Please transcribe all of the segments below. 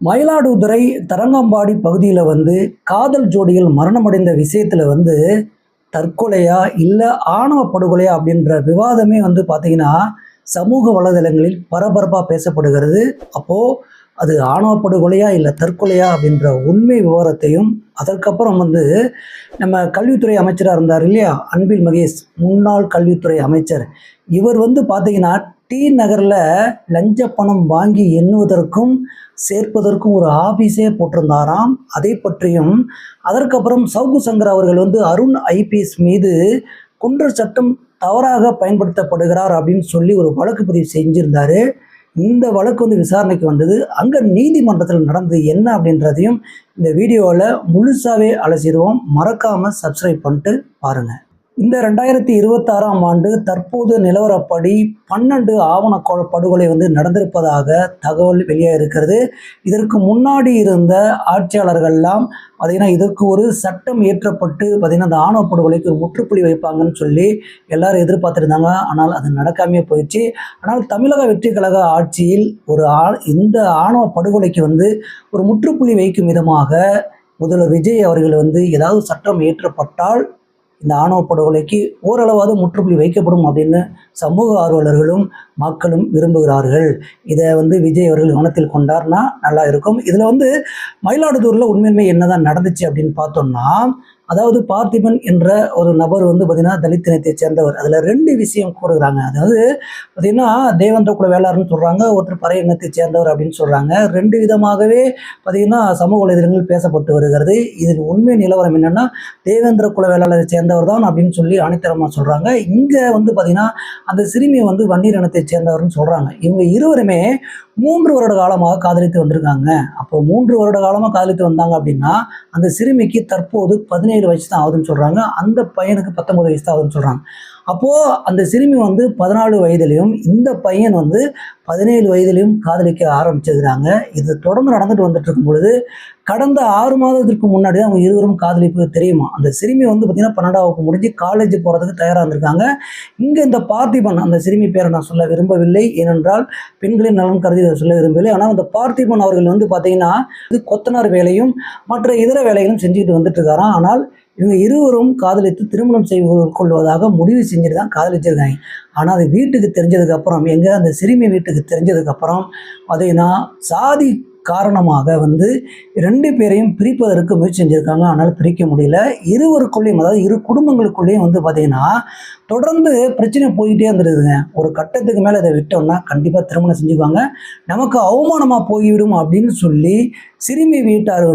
மயிலாடுதுறை தரங்கம்பாடி பகுதியில் காதல் ஜோடிகள் மரணமடைந்த விஷயத்தில் தற்கொலையா இல்லை ஆணவ படுகொலையா அப்படின்ற விவாதமே பார்த்தீங்கன்னா சமூக வலைதளங்களில் பரபரப்பாக பேசப்படுகிறது. அப்போது அது ஆணவ படுகொலையா இல்லை தற்கொலையா அப்படின்ற உண்மை விவரத்தையும், அதற்கப்புறம் நம்ம கல்வித்துறை அமைச்சராக இருந்தார் இல்லையா, அன்பில் மகேஷ், முன்னாள் கல்வித்துறை அமைச்சர். இவர் பார்த்தீங்கன்னா டி நகரில் லஞ்ச பணம் வாங்கி எண்ணுவதற்கும் சேர்ப்பதற்கும் ஒரு ஆபீஸே போட்டிருந்தாராம். அதை பற்றியும், அதற்கப்புறம் சவுக்கு சங்கர் அவர்கள் அருண் ஐபிஎஸ் மீது குண்டர் சட்டம் தவறாக பயன்படுத்தப்படுகிறார் அப்படின்னு சொல்லி ஒரு வழக்கு பதிவு செஞ்சிருந்தாரு. இந்த வழக்கு விசாரணைக்கு வந்தது. அங்கே நீதிமன்றத்தில் நடந்தது என்ன அப்படின்றதையும் இந்த வீடியோவில் முழுசாகவே அலசிடுவோம். மறக்காமல் சப்ஸ்கிரைப் பண்ணிட்டு பாருங்கள். இந்த 2026ஆம் ஆண்டு தற்போது நிலவரப்படி 12 ஆவண படுகொலை நடந்திருப்பதாக தகவல் வெளியாக இருக்கிறது. இதற்கு முன்னாடி இருந்த ஆட்சியாளர்கள்லாம் பார்த்திங்கன்னா இதற்கு ஒரு சட்டம் இயற்றப்பட்டு பார்த்திங்கன்னா அந்த ஆணவ படுகொலைக்கு ஒரு முற்றுப்புள்ளி வைப்பாங்கன்னு சொல்லி எல்லாரும் எதிர்பார்த்துருந்தாங்க. ஆனால் அது நடக்காமையே போயிடுச்சு. ஆனால் தமிழக வெற்றி கழக ஆட்சியில் இந்த ஆணவ படுகொலைக்கு ஒரு முற்றுப்புள்ளி வைக்கும் விதமாக முதல்வர் விஜய் அவர்கள் ஏதாவது சட்டம் இயற்றப்பட்டால் இந்த ஆணவ படுகொலைக்கு ஓரளவாவது முற்றுப்புள்ளி வைக்கப்படும் அப்படின்னு சமூக ஆர்வலர்களும் மக்களும் விரும்புகிறார்கள். இதை விஜய் அவர்கள் கவனத்தில் கொண்டார்னா நல்லா இருக்கும். இதில் மயிலாடுதுறையில் உண்மையுமே என்னதான் நடந்துச்சு அப்படின்னு பார்த்தோம்னா, அதாவது பார்த்திபன் என்ற ஒரு நபர் பார்த்திங்கன்னா தலித் இனத்தை சேர்ந்தவர். அதில் 2 விஷயம் கூறுகிறாங்க. அதாவது பார்த்திங்கன்னா தேவேந்திர குல வேளாளர்னு சொல்கிறாங்க, ஒருத்தர் பறைய இனத்தை சேர்ந்தவர் அப்படின்னு சொல்கிறாங்க. 2 விதமாகவே பார்த்திங்கன்னா சமூக வலைதளங்கள் பேசப்பட்டு வருகிறது. இதில் உண்மை நிலவரம் என்னென்னா தேவேந்திர குல வேளாளரை சேர்ந்தவர் தான் அப்படின்னு சொல்லி ஆணித்தரமாக சொல்கிறாங்க. இங்கே பார்த்திங்கன்னா அந்த சிறுமி வன்னியர் இனத்தை சேர்ந்தவர்னு சொல்கிறாங்க. இவங்க இருவருமே 3 வருட காலமாக காதலித்து வந்திருக்காங்க. அப்போ 3 வருட காலமாக காதலித்து வந்தாங்க அப்படின்னா அந்த சிறுமிக்கு தற்போது 17 வயசு தான் ஆகுதுன்னு சொல்கிறாங்க. அந்த பையனுக்கு 19 வயசு தான் ஆகுதுன்னு சொல்கிறாங்க. அப்போது அந்த சிறுமி 14 வயதிலையும் இந்த பையன் 17 வயதிலையும் காதலிக்க ஆரம்பிச்சிருக்கிறாங்க. இது தொடர்ந்து நடந்துட்டு வந்துட்டு இருக்கும் பொழுது கடந்த 6 மாதத்திற்கு முன்னாடி தான் அவங்க இருவரும் காதலிப்பு தெரியுமா. அந்த சிறுமி பார்த்திங்கன்னா 12ஆம் வகுப்பு முடிஞ்சு காலேஜ் போகிறதுக்கு தயாராக இருந்திருக்காங்க. இங்கே இந்த பார்த்திபன், அந்த சிறுமி பேரை நான் சொல்ல விரும்பவில்லை, ஏனென்றால் பெண்களின் நலன் கருதி அதை சொல்ல விரும்பவில்லை. ஆனால் அந்த பார்த்திபன் அவர்கள் பார்த்திங்கன்னா கொத்தனார் வேலையும் மற்ற இதர வேலைகளும் செஞ்சுக்கிட்டு வந்துட்டு இருக்காராம். ஆனால் இவங்க இருவரும் காதலித்து திருமணம் செய்து கொள்வதாக முடிவு செஞ்சுட்டு தான் காதலிச்சிருக்காங்க. ஆனால் அது வீட்டுக்கு தெரிஞ்சதுக்கப்புறம், அந்த சிறுமி வீட்டுக்கு தெரிஞ்சதுக்கப்புறம் பார்த்திங்கன்னா சாதி காரணமாக 2 பேரையும் பிரிப்பதற்கு முயற்சி செஞ்சுருக்காங்க. ஆனால் பிரிக்க முடியல. இருவருக்குள்ளேயும், அதாவது இரு குடும்பங்களுக்குள்ளேயும் பார்த்திங்கன்னா தொடர்ந்து பிரச்சனை போய்கிட்டே இருந்துருதுங்க. ஒரு கட்டத்துக்கு மேலே இதை விட்டோம்னா கண்டிப்பாக திருமணம் செஞ்சுக்குவாங்க, நமக்கு அவமானமாக போய்விடும் அப்படின்னு சொல்லி சிறுமி வீட்டார்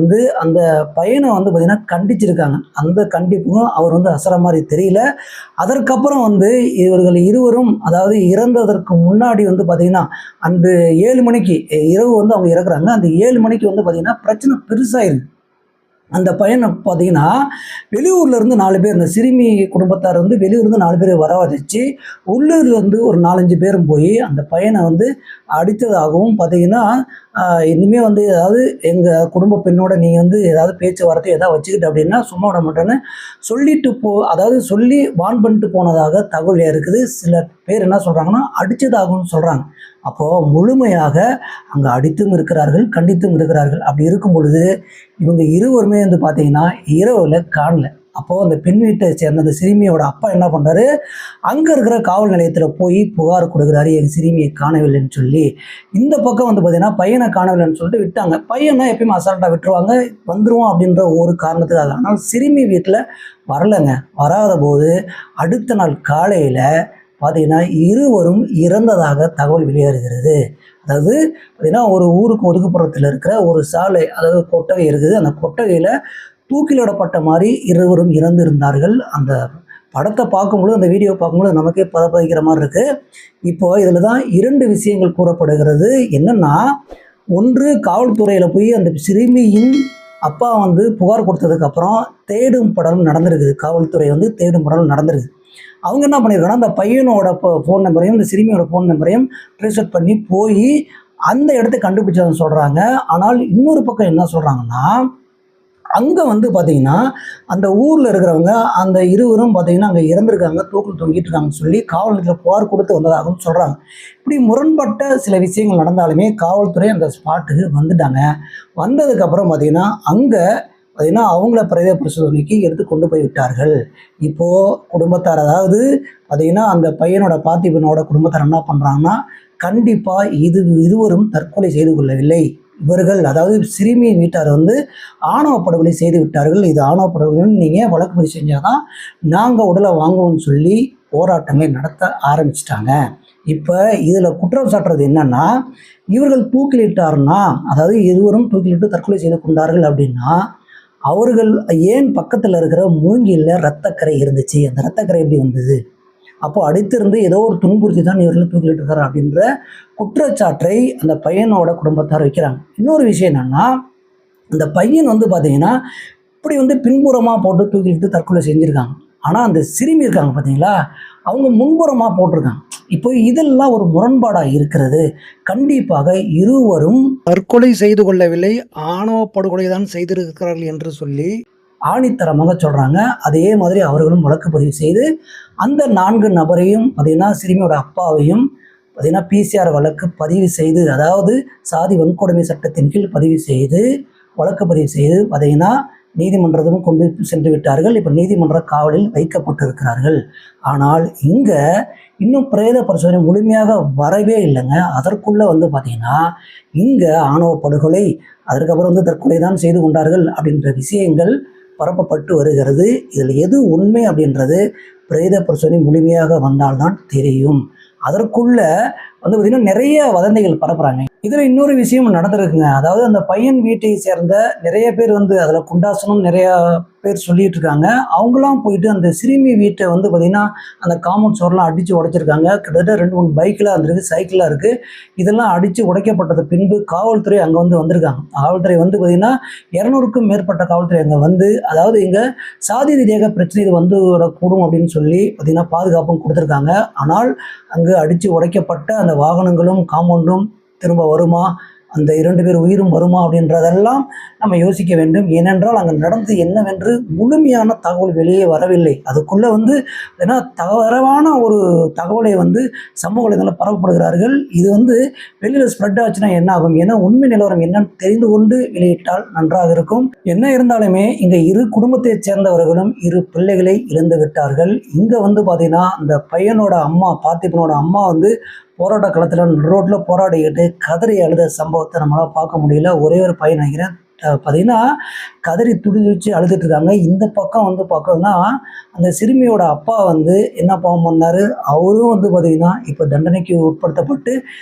அந்த பையனை பார்த்திங்கன்னா கண்டிச்சிருக்காங்க. அந்த கண்டிப்புக்கும் அவர் அசர மாதிரி தெரியல. அதற்கப்புறம் இவர்கள் இருவரும், அதாவது இறந்ததற்கு முன்னாடி பார்த்திங்கன்னா அன்று 7 மணிக்கு இரவு அவங்க இறக்குறாங்க. அந்த 7 மணிக்கு பார்த்திங்கன்னா பிரச்சனை பெருசாயிருக்கு. அந்த பையனை பார்த்திங்கன்னா வெளியூர்லேருந்து 4 பேர், இந்த சிறுமி குடும்பத்தார் வெளியூர்லேருந்து 4 பேர் வரவழைச்சி உள்ளூர்லேருந்து ஒரு 4-5 பேரும் போய் அந்த பையனை அடித்ததாகவும் பார்த்திங்கன்னா இனிமேல் ஏதாவது எங்கள் குடும்ப பெண்ணோட நீங்கள் ஏதாவது பேச்சுவார்த்தை ஏதாவது வச்சுக்கிட்டு அப்படின்னா சும்மா விட மாட்டேன்னு சொல்லிட்டு அதாவது சொல்லி வான் பண்ணிட்டு போனதாக தகவல் இருக்குது. சில பேர் என்ன சொல்கிறாங்கன்னா அடித்ததாகவும் சொல்கிறாங்க. அப்போது முழுமையாக அங்கே அடித்தும் இருக்கிறார்கள், கண்டித்தும் இருக்கிறார்கள். அப்படி இருக்கும் பொழுது இவங்க இருவருமே பார்த்திங்கன்னா இரவில் காணல. அப்போது அந்த பெண் வீட்டை சேர்ந்த அந்த சிறுமியோட அப்பா என்ன பண்ணுறாரு, அங்கே இருக்கிற காவல் நிலையத்தில் போய் புகார் கொடுக்குறாரு, எங்கள் சிறுமியை காணவில்லைன்னு சொல்லி. இந்த பக்கம் பார்த்திங்கன்னா பையனை காணவில்லைன்னு சொல்லிட்டு விட்டாங்க. பையனை எப்பயுமே அசால்ட்டாக விட்டுருவாங்க, வந்துடுவோம் அப்படின்ற ஒரு காரணத்துக்காக. ஆனால் சிறுமி வீட்டில் வரலைங்க. வராத போது அடுத்த நாள் காலையில் பார்த்திங்கன்னா இருவரும் இறந்ததாக தகவல் வெளியாகிறது. அதாவது பார்த்திங்கன்னா ஒரு ஊருக்கு ஒதுக்குப்புறத்தில் இருக்கிற ஒரு சாலை, அதாவது கொட்டகை இருக்குது. அந்த கொட்டகையில் தூக்கிலிடப்பட்ட மாதிரி இருவரும் இறந்திருந்தார்கள். அந்த படத்தை பார்க்கும்பொழுது, அந்த வீடியோ பார்க்கும்பொழுது நமக்கே பதப்பதிக்கிற மாதிரி இருக்குது. இப்போ இதில் தான் 2 விஷயங்கள் கூறப்படுகிறது. என்னென்னா, ஒன்று, காவல்துறையில் போய் அந்த சிறுமியின் அப்பா புகார் கொடுத்ததுக்கப்புறம் தேடும் படலம் நடந்திருக்குது. காவல்துறை தேடும் படலம் நடந்திருக்கு. அவங்க என்ன பண்ணியிருக்காங்கன்னா அந்த பையனோட ஃபோன் நம்பரையும் இந்த சிறுமியோட ஃபோன் நம்பரையும் ட்ரேஸ் அவுட் பண்ணி போய் அந்த இடத்த கண்டுபிடிச்சதுன்னு சொல்கிறாங்க. ஆனால் இன்னொரு பக்கம் என்ன சொல்கிறாங்கன்னா, அங்கே வந்து பார்த்தீங்கன்னா அந்த ஊரில் இருக்கிறவங்க அந்த இருவரும் பார்த்தீங்கன்னா அங்கே இறந்துருக்காங்க, தூக்கில் தொங்கிட்டு இருக்காங்கன்னு சொல்லி காவல் நிலையத்தில் புகார் கொடுத்து வந்ததாகவும் சொல்கிறாங்க. இப்படி முரண்பட்ட சில விஷயங்கள் நடந்தாலுமே காவல்துறை அந்த ஸ்பாட்டுக்கு வந்துட்டாங்க. வந்ததுக்கப்புறம் பார்த்தீங்கன்னா அங்கே பார்த்தீங்கன்னா அவங்கள பிரேத பரிசோதனைக்கு எடுத்து கொண்டு போய் விட்டார்கள். இப்போது குடும்பத்தார், அதாவது பார்த்தீங்கன்னா அந்த பையனோட பார்த்திபனோட குடும்பத்தார் என்ன பண்ணுறாங்கன்னா, கண்டிப்பாக இருவரும் தற்கொலை செய்து கொள்ளவில்லை. இவர்கள், அதாவது சிறுமியின் வீட்டார் வந்து ஆணவ படுகொலை செய்து விட்டார்கள். இது ஆணவ படுகொலைன்னு நீங்கள் வழக்கு பதிவு செஞ்சால் தான் நாங்கள் உடலை வாங்குவோம்னு சொல்லி போராட்டங்களை நடத்த ஆரம்பிச்சிட்டாங்க. இப்போ இதில் குற்றம் சாட்டுறது என்னன்னா, இவர்கள் தூக்கிலிட்டார்னா, அதாவது இருவரும் தூக்கிலிட்டு தற்கொலை செய்து கொண்டார்கள் அப்படின்னா, அவர்கள் ஏன் பக்கத்தில் இருக்கிற மூங்கியில் இரத்தக்கரை இருந்துச்சு? அந்த இரத்தக்கரை எப்படி வந்தது? அப்போ அடித்திருந்து ஏதோ ஒரு துன்புறுத்தி தான் இவர்கள் தூக்கிலிட்டு இருக்காரு அப்படின்ற குற்றச்சாட்டை அந்த பையனோட குடும்பத்தார் வைக்கிறாங்க. இன்னொரு விஷயம் என்னன்னா, அந்த பையன் வந்து பார்த்தீங்கன்னா இப்படி வந்து பின்புறமாக போட்டு தூக்கிலிட்டு தற்கொலை செஞ்சுருக்காங்க. ஆனால் அந்த சிறுமி இருக்காங்க பார்த்தீங்களா, அவங்க முன்புறமாக போட்டிருக்காங்க. இப்போ இதெல்லாம் ஒரு முரண்பாடாக இருக்கிறது. கண்டிப்பாக இருவரும் தற்கொலை செய்து கொள்ளவில்லை, ஆணவ படுகொலை தான் செய்திருக்கிறார்கள் என்று சொல்லி ஆணித்தரமாக சொல்கிறாங்க. அதே மாதிரி அவர்களும் வழக்கு பதிவு செய்து அந்த 4 நபரையும் பார்த்தீங்கன்னா சிறுமியோட அப்பாவையும் பார்த்தீங்கன்னா பிசிஆர் வழக்கு பதிவு செய்து, அதாவது சாதி வன்கொடுமை சட்டத்தின் கீழ் பதிவு செய்து வழக்கு பதிவு செய்து பார்த்தீங்கன்னா நீதிமன்றத்திலும் கொண்டு சென்று விட்டார்கள். இப்போ நீதிமன்ற காவலில் வைக்கப்பட்டிருக்கிறார்கள். ஆனால் இங்கே இன்னும் பிரேத பரிசோதனை முழுமையாக வரவே இல்லைங்க. அதற்குள்ளே வந்து பார்த்தீங்கன்னா இங்கே ஆணவ படுகொலை, அதற்கப்புறம் வந்து தற்கொலை தான் செய்து கொண்டார்கள் அப்படின்ற விஷயங்கள் பரப்பப்பட்டு வருகிறது. இதில் எது உண்மை அப்படின்றது பிரேத பரிசோதனை முழுமையாக வந்தால்தான் தெரியும். அதற்குள்ள வந்து பார்த்திங்கன்னா நிறைய வதந்திகள் பரப்புகிறாங்க. இதில் இன்னொரு விஷயம் நடந்திருக்குங்க. அதாவது அந்த பையன் வீட்டை சேர்ந்த நிறைய பேர் வந்து அதில் குண்டாசனும் நிறையா பேர் சொல்லிட்டு இருக்காங்க. அவங்களாம் போயிட்டு அந்த சிறுமி வீட்டை வந்து பார்த்திங்கன்னா அந்த காம்பவுண்ட் சுவர்லாம் அடித்து உடைச்சிருக்காங்க. கிட்டத்தட்ட 2-3 பைக்கெலாம் இருந்திருக்கு, சைக்கிளாக இருக்குது. இதெல்லாம் அடித்து உடைக்கப்பட்டது பின்பு காவல்துறை அங்கே வந்திருக்காங்க. காவல்துறை வந்து பார்த்திங்கன்னா 200க்கும் மேற்பட்ட காவல்துறை அங்கே வந்து, அதாவது இங்கே சாதி ரீதியாக பிரச்சனை இது வந்து வரக்கூடும் அப்படின்னு சொல்லி பார்த்திங்கன்னா பாதுகாப்பும் கொடுத்துருக்காங்க. ஆனால் அங்கு அடித்து உடைக்கப்பட்ட அந்த வாகனங்களும் காம்பவுண்டும் திரும்ப வருமா, அந்த 2 பேர் உயிரும் வருமா அப்படின்றதெல்லாம் நம்ம யோசிக்க வேண்டும். ஏனென்றால் அங்கே நடந்து என்னவென்று முழுமையான தகவல் வெளியே வரவில்லை. அதுக்குள்ளே வந்து ஏன்னா தவறான ஒரு தகவலை வந்து சமூக வலைதளத்தில் பரவப்படுகிறார்கள். இது வந்து வெளியில் ஸ்ப்ரெட் ஆச்சுன்னா என்ன ஆகும்? ஏன்னா உண்மை நிலவரம் என்னன்னு தெரிந்து கொண்டு வெளியிட்டால் நன்றாக இருக்கும். என்ன இருந்தாலுமே இங்கே இரு குடும்பத்தைச் சேர்ந்தவர்களும் 2 பிள்ளைகளை இழந்து விட்டார்கள். இங்கே வந்து பார்த்தீங்கன்னா அந்த பையனோட அம்மா, பார்த்திபனோட அம்மா வந்து போராட்ட களத்தில் ரோட்டில் போராடிக்கிட்டு கதறி அழுத சம்பவத்தை நம்மளால் பார்க்க முடியல. ஒரே ஒரு பையன் நினைக்கிறேன் பார்த்தீங்கன்னா கதறி துடிச்சு அழுதுட்டு இருக்காங்க. இந்த பக்கம் வந்து பார்க்கணும்னா அந்த சிறுமியோட அப்பா வந்து என்ன பாவம் பண்ணார், அவரும் வந்து பார்த்திங்கன்னா இப்போ தண்டனைக்கு உட்படுத்தப்பட்டு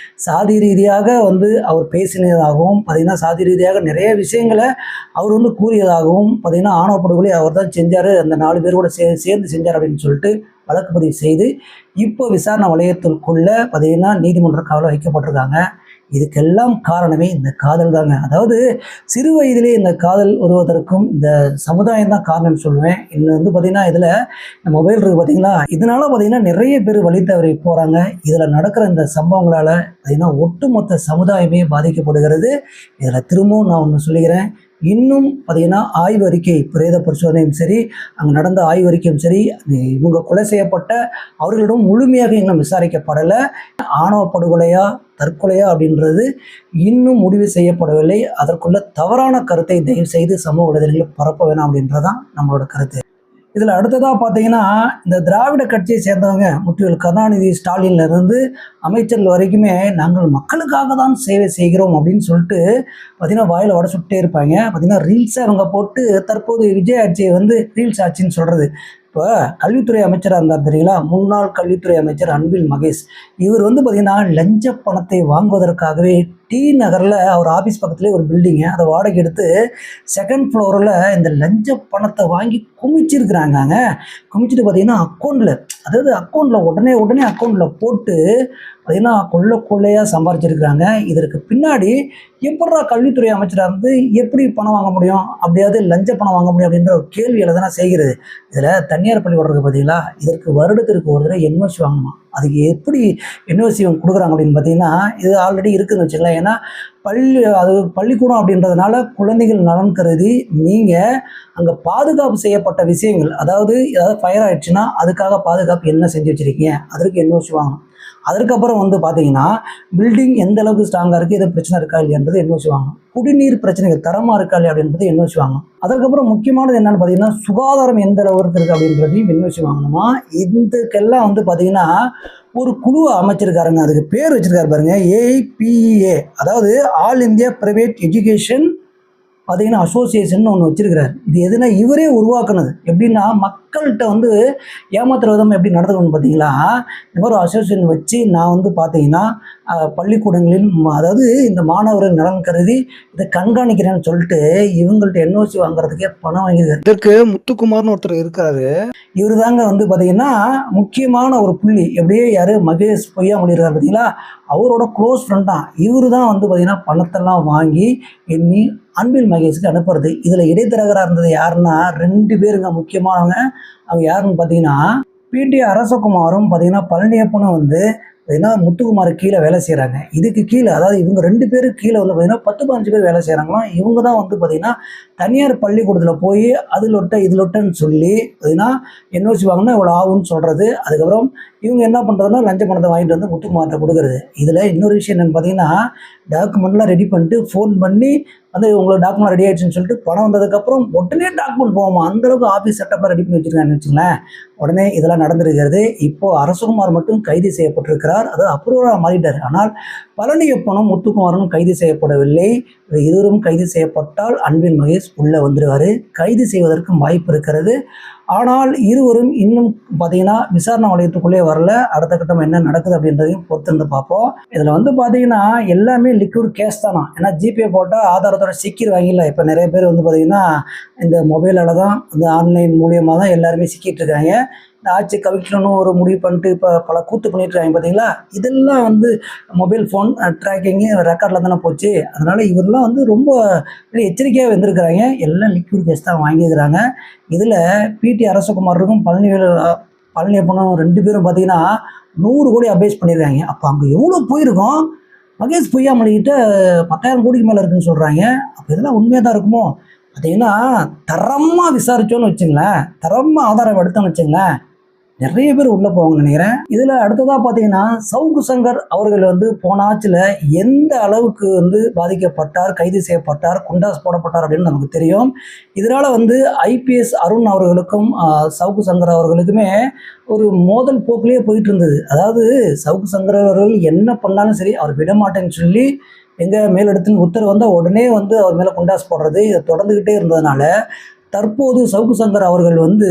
சாதி ரீதியாக வந்து அவர் பேசினதாகவும் பார்த்திங்கன்னா சாதி ரீதியாக நிறைய விஷயங்களை அவர் வந்து கூறியதாகவும் பார்த்திங்கன்னா ஆணவ படுகொலை அவர் தான் செஞ்சார், அந்த 4 பேர் கூட சேர்ந்து செஞ்சார் அப்படின்னு சொல்லிட்டு வழக்கு பதிவு செய்து இப்போ விசாரணை வளையத்திற்குள்ளே பார்த்திங்கன்னா நீதிமன்ற காவலில் வைக்கப்பட்டிருக்காங்க. இதுக்கெல்லாம் காரணமே இந்த காதல் தாங்க. அதாவது சிறு வயதிலே இந்த காதல் வருவதற்கும் இந்த சமுதாயம் தான் காரணம்னு சொல்லுவேன். இன்னும் வந்து பார்த்திங்கன்னா இதில் இந்த மொபைல் இருக்குது பார்த்திங்களா, இதனால் பார்த்திங்கன்னா நிறைய பேர் வழி தவறி போகிறாங்க. இதில் நடக்கிற இந்த சம்பவங்களால் பார்த்திங்கன்னா ஒட்டுமொத்த சமுதாயமே பாதிக்கப்படுகிறது. இதில் திரும்பவும் நான் ஒன்று சொல்லிக்கிறேன், இன்னும் பார்த்திங்கன்னா ஆய்வு அறிக்கை, பிரேத பரிசோதனையும் சரி, அங்கே நடந்த ஆய்வு அறிக்கையும் சரி, இவங்க கொலை செய்யப்பட்ட அவர்களிடம் முழுமையாக இன்னும் விசாரிக்கப்படலை. ஆணவ படுகொலையா தற்கொலையா அப்படின்றது இன்னும் முடிவு செய்யப்படவில்லை. அதற்குள்ள தவறான கருத்தை தயவு செய்து சமூக வலைதளங்களில் பரப்ப வேணாம் அப்படின்றதான் நம்மளோட கருத்து. இதில் அடுத்ததாக பார்த்தீங்கன்னா இந்த திராவிட கட்சியை சேர்ந்தவங்க முத்துவேல் கருணாநிதி, ஸ்டாலின்லேருந்து அமைச்சர்கள் வரைக்குமே நாங்கள் மக்களுக்காக தான் சேவை செய்கிறோம் அப்படின்னு சொல்லிட்டு பார்த்திங்கன்னா வாயில் வடை சுட்டே இருப்பாங்க. பார்த்திங்கன்னா ரீல்ஸை அவங்க போட்டு தற்போது விஜய் ஆட்சியை வந்து ரீல்ஸ் ஆட்சின்னு சொல்கிறது. இப்போ கல்வித்துறை அமைச்சராக இருந்தார் தெரியுங்களா, முன்னாள் கல்வித்துறை அமைச்சர் அன்பில் மகேஷ், இவர் வந்து பார்த்திங்கன்னா லஞ்ச பணத்தை வாங்குவதற்காகவே டி நகரில் அவர் ஆஃபீஸ் பக்கத்துலேயே ஒரு பில்டிங்கு, அதை வாடகை எடுத்து 2nd ஃப்ளோரில் இந்த லஞ்ச பணத்தை வாங்கி குமிச்சிருக்கிறாங்க. குமிச்சிட்டு பார்த்திங்கன்னா அக்கௌண்ட்டில், அதாவது அக்கௌண்ட்டில் உடனே அக்கௌண்ட்டில் போட்டு பார்த்திங்கன்னா கொள்ளையாக சம்பாரிச்சிருக்கிறாங்க. இதற்கு பின்னாடி எப்படா கல்வித்துறை அமைச்சராக இருந்து எப்படி பணம் வாங்க முடியும், அப்படியாவது லஞ்ச பணம் வாங்க முடியும் அப்படின்ற ஒரு கேள்விகளை தானே செய்கிறது. இதில் தனியார் பள்ளிக்கூடம் இருக்குது பார்த்தீங்களா, இதற்கு வருடத்திற்கு ஒரு தடவை என்ஓசி வாங்கணுமா, அதுக்கு எப்படி என்ஓசி கொடுக்குறாங்க அப்படின்னு பார்த்தீங்கன்னா, இது ஆல்ரெடி இருக்குதுன்னு வச்சுக்கலாம். ஏன்னா பள்ளிக்கூடம் அப்படின்றதுனால குழந்தைகள் நலன் கருதி நீங்கள் அங்கே பாதுகாப்பு செய்யப்பட்ட விஷயங்கள், அதாவது ஏதாவது ஃபயர் ஆயிடுச்சுன்னா அதுக்காக பாதுகாப்பு என்ன செஞ்சு வச்சுருக்கீங்க, அதற்கு என்ன விஷயம். அதற்கப்புறம் வந்து பார்த்தீங்கன்னா பில்டிங் எந்த அளவுக்கு ஸ்ட்ராங்காக இருக்குது, எது பிரச்சனை இருக்கா இல்லைன்றது என்ன வச்சுவாங்க. குடிநீர் பிரச்சனைகள் தரமாக இருக்கா இல்லையா அப்படின்றது என்ன வச்சுவாங்க. அதற்கப்புறம் முக்கியமானது என்னென்னு பார்த்தீங்கன்னா சுகாதாரம் எந்த அளவுக்கு இருக்குது அப்படின்றதையும் என்ன வச்சுவாங்கணுமா. இதுக்கெல்லாம் வந்து பார்த்தீங்கன்னா ஒரு குழுவை அமைச்சிருக்காருங்க. அதுக்கு பேர் வச்சுருக்காரு பாருங்க, AIPEA, அதாவது ஆல் இந்தியா பிரைவேட் எஜுகேஷன் பார்த்தீங்கன்னா அசோசியேஷன் ஒன்று வச்சிருக்கிறார். இது எதுனா இவரே உருவாக்குனது. எப்படின்னா மக்கள்கிட்ட வந்து ஏமாத்துற விதம் எப்படி நடந்துக்கணும்னு பார்த்தீங்களா, இந்த மாதிரி ஒரு அசோசியேஷன் வச்சு நான் வந்து பார்த்தீங்கன்னா பள்ளிக்கூடங்களில் அதாவது இந்த மாணவர்கள் நலன் கருதி இதை கண்காணிக்கிறேன்னு சொல்லிட்டு இவங்கள்ட்ட NOC வாங்குறதுக்கே பணம் வாங்கியிருக்காரு. இதற்கு முத்துக்குமார்னு ஒருத்தர் இருக்காரு. இவர் தாங்க வந்து பார்த்தீங்கன்னா முக்கியமான ஒரு புள்ளி. எப்படியே யார் மகேஷ் பொய்யாமொழி இருக்கார் பார்த்தீங்களா, அவரோட க்ளோஸ் ஃப்ரெண்ட் தான். இவர் தான் வந்து பார்த்தீங்கன்னா பணத்தெல்லாம் வாங்கி எண்ணி அன்பில் மகேஷுக்கு அனுப்புறது. இதில் இடைத்தரகராக இருந்தது யாருன்னா 2 பேருங்க முக்கியமானவங்க. அவங்க யாருன்னு பார்த்தீங்கன்னா PT அரசகுமாரும் பார்த்தீங்கன்னா பழனியப்பனும் வந்து பார்த்தீங்கன்னா முத்துக்குமார் கீழே வேலை செய்கிறாங்க. இதுக்கு கீழே அதாவது இவங்க 2 பேருக்கு கீழே வந்து பார்த்தீங்கன்னா 10-15 பேர் வேலை செய்கிறாங்களாம். இவங்க தான் வந்து பார்த்தீங்கன்னா தனியார் பள்ளிக்கூடத்தில் போய் இதுலொட்டன்னு சொல்லி பார்த்தீங்கன்னா NOC வாங்கினா இவ்வளோ ஆகும்னு சொல்கிறது. அதுக்கப்புறம் இவங்க என்ன பண்ணுறதுன்னா லஞ்ச பணத்தை வாங்கிட்டு வந்து முத்துக்குமார்கிட்ட கொடுக்குறது. இதில் இன்னொரு விஷயம் என்னென்னு பார்த்தீங்கன்னா டாக்குமெண்ட்லாம் ரெடி பண்ணிட்டு ஃபோன் பண்ணி வந்து உங்களுக்கு டாக்குமெண்ட் ரெடி ஆகிடுச்சுன்னு சொல்லிட்டு பணம் வந்ததுக்கப்புறம் உடனே டாக்குமெண்ட் போவோமா, அந்தளவுக்கு ஆஃபீஸ் செட்டப்லாம் ரெடி பண்ணி வச்சுருக்காங்கன்னு வச்சுங்களேன். உடனே இதெல்லாம் நடந்திருக்கிறது. இப்போது அரசகுமார் மட்டும் கைது செய்யப்பட்டிருக்கிறார். அது அப்ரூவராக மாறிட்டார். ஆனால் பழனியப்பனும் முத்துக்குமாரனும் கைது செய்யப்படவில்லை. இருவரும் கைது செய்யப்பட்டால் அன்பில் மகேஷ் உள்ளே வந்துடுவார். கைது செய்வதற்கும் வாய்ப்பு இருக்கிறது. ஆனால் இருவரும் இன்னும் பார்த்தீங்கன்னா விசாரணை வளையத்துக்குள்ளே வரல. அடுத்த கட்டம் என்ன நடக்குது அப்படின்றதையும் பொறுத்திருந்து பார்ப்போம். இதில் வந்து பார்த்தீங்கன்னா எல்லாமே லிக்விட் கேஷ் தானா. ஏன்னா ஜிபே போட்டால் ஆதாரத்தோட சிக்கிடுவாங்கல்ல. இப்போ நிறைய பேர் வந்து பார்த்தீங்கன்னா இந்த மொபைலால் தான், இந்த ஆன்லைன் மூலியமாக தான் எல்லாருமே சிக்கிட்டு இருக்காங்க. இந்த ஆட்சி கவிக்கணும்னு ஒரு முடிவு பண்ணிட்டு இப்போ பல கூத்து பண்ணிட்டு இருக்காங்க பார்த்தீங்களா. இதெல்லாம் வந்து மொபைல் ஃபோன் ட்ராக்கிங்கு ரெக்கார்டில் தானே போச்சு. அதனால் இவரெல்லாம் வந்து ரொம்ப எச்சரிக்கையாக வந்திருக்கிறாங்க. எல்லாம் லிக்விட் கேஷ் தான் வாங்கியிருக்கிறாங்க. இதில் PT அரசகுமாருக்கும் பழனியப்பனும் 2 பேரும் பார்த்தீங்கன்னா 100 கோடி அபேஸ் பண்ணியிருக்காங்க. அப்போ அங்கே எவ்வளோ போயிருக்கோம். மகேஷ் பொய்யாமொழிகிட்ட 10,000 கோடிக்கு மேலே இருக்குன்னு சொல்கிறாங்க. அப்போ இதெல்லாம் உண்மையாக தான் இருக்குமோ. பார்த்தீங்கன்னா தரமாக விசாரித்தோன்னு வச்சுங்களேன், தரமாக ஆதாரம் எடுத்தோன்னு வச்சுங்களேன், நிறைய பேர் உள்ளே போவாங்கன்னு நினைக்கிறேன். இதில் அடுத்ததாக பார்த்தீங்கன்னா சவுக்கு சங்கர் அவர்கள் வந்து போன ஆட்சியில் எந்த அளவுக்கு வந்து பாதிக்கப்பட்டார், கைது செய்யப்பட்டார், குண்டாஸ் போடப்பட்டார் அப்படின்னு நமக்கு தெரியும். இதனால் வந்து IPS அருண் அவர்களுக்கும் சவுக்கு சங்கர் அவர்களுக்குமே ஒரு மோதல் போக்கிலேயே போயிட்டு இருந்தது. அதாவது சவுக்கு சங்கர் அவர்கள் என்ன பண்ணாலும் சரி அவர் விடமாட்டேன்னு சொல்லி எங்கள் மேலிடத்தின் உத்தரவு வந்தால் உடனே வந்து அவர் மேலே குண்டாஸ் போடுறது இதை தொடர்ந்துக்கிட்டே இருந்ததுனால தற்போது சவுக்கு சங்கர் அவர்கள் வந்து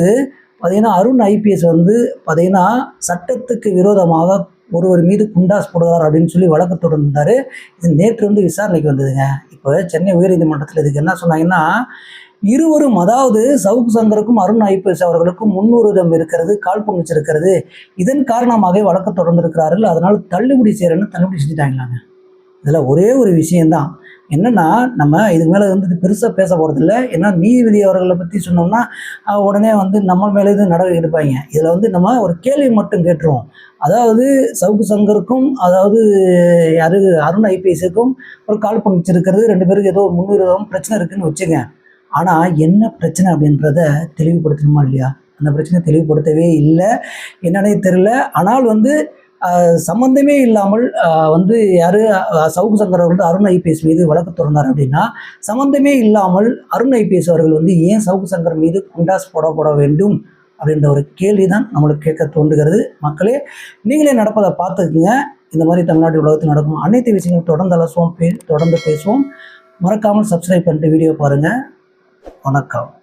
பார்த்தீங்கன்னா அருண் IPS வந்து பார்த்தீங்கன்னா சட்டத்துக்கு விரோதமாக ஒருவர் மீது குண்டாஸ் போடுவார் அப்படின்னு சொல்லி வழக்கு தொடர்ந்தார். இது நேற்று வந்து விசாரணைக்கு வந்ததுங்க. இப்போ சென்னை உயர்நீதிமன்றத்தில் இதுக்கு என்ன சொன்னாங்கன்னா, இருவரும் அதாவது சவுக்கு சங்கருக்கும் அருண் IPS அவர்களுக்கும் முன்னுரிதம் இருக்கிறது, காழ்ப்புணர்ச்சி இருக்கிறது. இதன் காரணமாக வழக்கு தொடர்ந்திருக்கிறார்கள். அதனால் தள்ளுபடி செய்கிறேன்னு தள்ளுபடி செஞ்சுட்டாங்களாங்க. இதில் ஒரே ஒரு விஷயந்தான் என்னென்னா, நம்ம இதுக்கு மேலே வந்து பெருசாக பேச போகிறதில்ல. ஏன்னா நீதிபதி அவர்களை பற்றி சொன்னோம்னா உடனே வந்து நம்ம மேலே இது நடவடிக்கை எடுப்பாங்க. இதில் வந்து நம்ம ஒரு கேள்வி மட்டும் கேட்டுருவோம். அதாவது சவுக்கு சங்கருக்கும் அதாவது யாரு அருண் IPSக்கும் ஒரு காழ்ப்புணர்ச்சி இருக்கிறது, 2 பேருக்கு ஏதோ முன்னுரிதம் பிரச்சனை இருக்குதுன்னு வச்சுங்க. ஆனால் என்ன பிரச்சனை அப்படின்றத தெளிவுபடுத்தணுமா இல்லையா? அந்த பிரச்சனை தெளிவுபடுத்தவே இல்லை. என்னன்னே தெரியல. ஆனால் வந்து சம்பந்தமே இல்லாமல் வந்து யார் சவுக்கு சங்கர் அவர்கள் அருண் IPS மீது வழக்கு தொடர்ந்தார் அப்படின்னா, சம்பந்தமே இல்லாமல் அருண் IPS அவர்கள் வந்து ஏன் சவுக்கு சங்கர் மீது குண்டாஸ் போடப்பட வேண்டும் அப்படின்ற ஒரு கேள்வி தான் நம்மளுக்கு கேட்க தோன்றுகிறது. மக்களே, நீங்களே நடப்பதை பார்த்துக்குங்க. இந்த மாதிரி தமிழ்நாட்டு உலகத்தில் நடக்கும் அனைத்து விஷயங்களும் தொடர்ந்து அலசுவோம், தொடர்ந்து பேசுவோம். மறக்காமல் சப்ஸ்கிரைப் பண்ணிட்டு வீடியோ பாருங்கள். வணக்கம்.